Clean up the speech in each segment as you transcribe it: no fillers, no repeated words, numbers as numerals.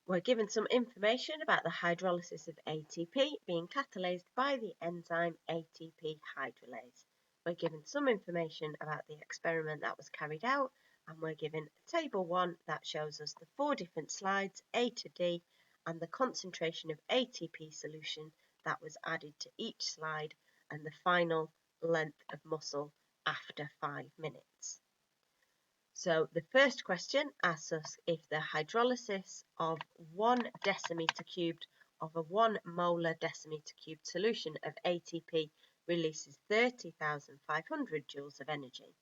We're given some information about the hydrolysis of ATP being catalyzed by the enzyme ATP hydrolase. We're given some information about the experiment that was carried out, and we're given table 1 that shows us the 4 different slides A to D and the concentration of ATP solution that was added to each slide and the final length of muscle after 5 minutes. So the first question asks us if the hydrolysis of 1 decimeter cubed of a 1 molar decimeter cubed solution of ATP releases 30,500 joules of energy.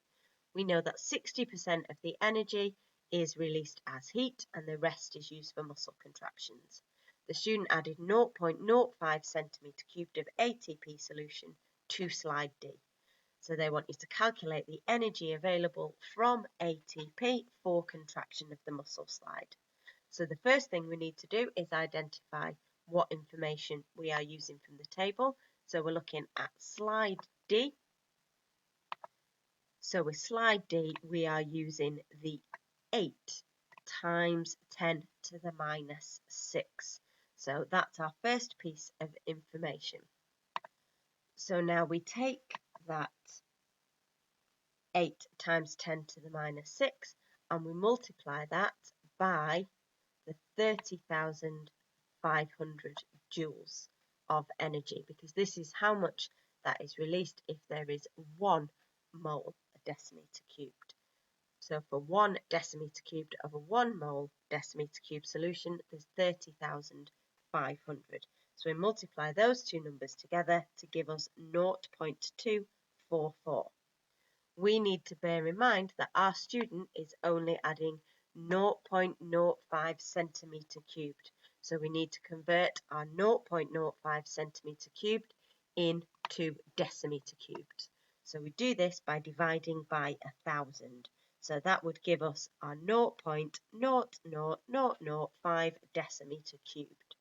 We know that 60% of the energy is released as heat and the rest is used for muscle contractions. The student added 0.05 centimeter cubed of ATP solution to slide D. So they want you to calculate the energy available from ATP for contraction of the muscle slide. So the first thing we need to do is identify what information we are using from the table. So we're looking at slide D. So with slide D, we are using the 8 times 10 to the minus 6. So that's our first piece of information. So now we take that 8 times 10 to the minus 6 and we multiply that by the 30,500 joules of energy, because this is how much that is released if there is 1 mole a decimeter cubed. So for 1 decimeter cubed of a 1 mole decimeter cubed solution, there's 30,500. So we multiply those two numbers together to give us 0.244. We need to bear in mind that our student is only adding 0.05 centimeter cubed. So we need to convert our 0.05 centimeter cubed into decimeter cubed. So we do this by dividing by 1,000. So that would give us our 0.00005 decimeter cubed.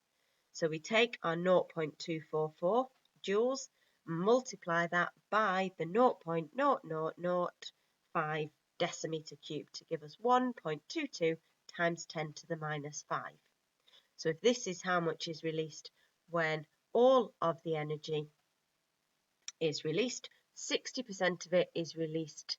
So we take our 0.244 joules, multiply that by the 0.0005 decimeter cubed to give us 1.22 times 10 to the minus 5. So if this is how much is released when all of the energy is released, 60% of it is released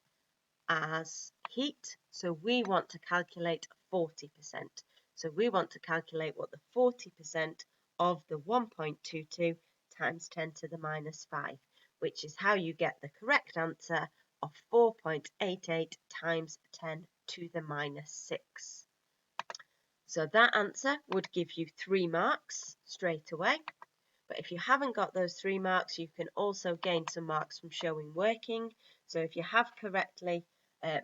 as heat. So we want to calculate 40%. So we want to calculate what the 40% of the 1.22 times 10 to the minus 5, which is how you get the correct answer of 4.88 times 10 to the minus 6. So that answer would give you 3 marks straight away. But if you haven't got those 3 marks, you can also gain some marks from showing working. So if you have correctly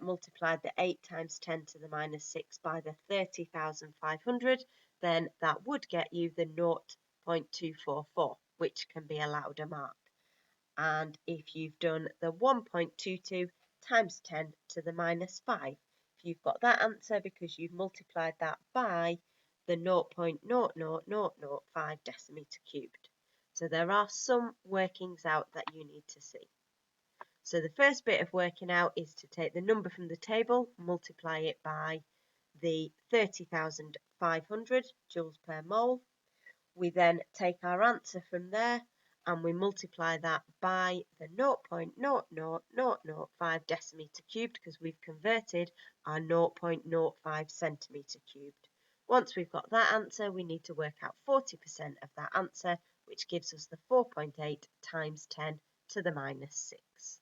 multiplied the 8 times 10 to the minus 6 by the 30,500, then that would get you the 0.244, which can be allowed a mark. And if you've done the 1.22 times 10 to the minus 5, if you've got that answer because you've multiplied that by the 0.00005 decimeter cubed. So there are some workings out that you need to see. So the first bit of working out is to take the number from the table, multiply it by the 30,500 joules per mole. We then take our answer from there and we multiply that by the 0.00005 decimeter cubed because we've converted our 0.05 centimeter cubed. Once we've got that answer, we need to work out 40% of that answer, which gives us the 4.8 times 10 to the minus 6.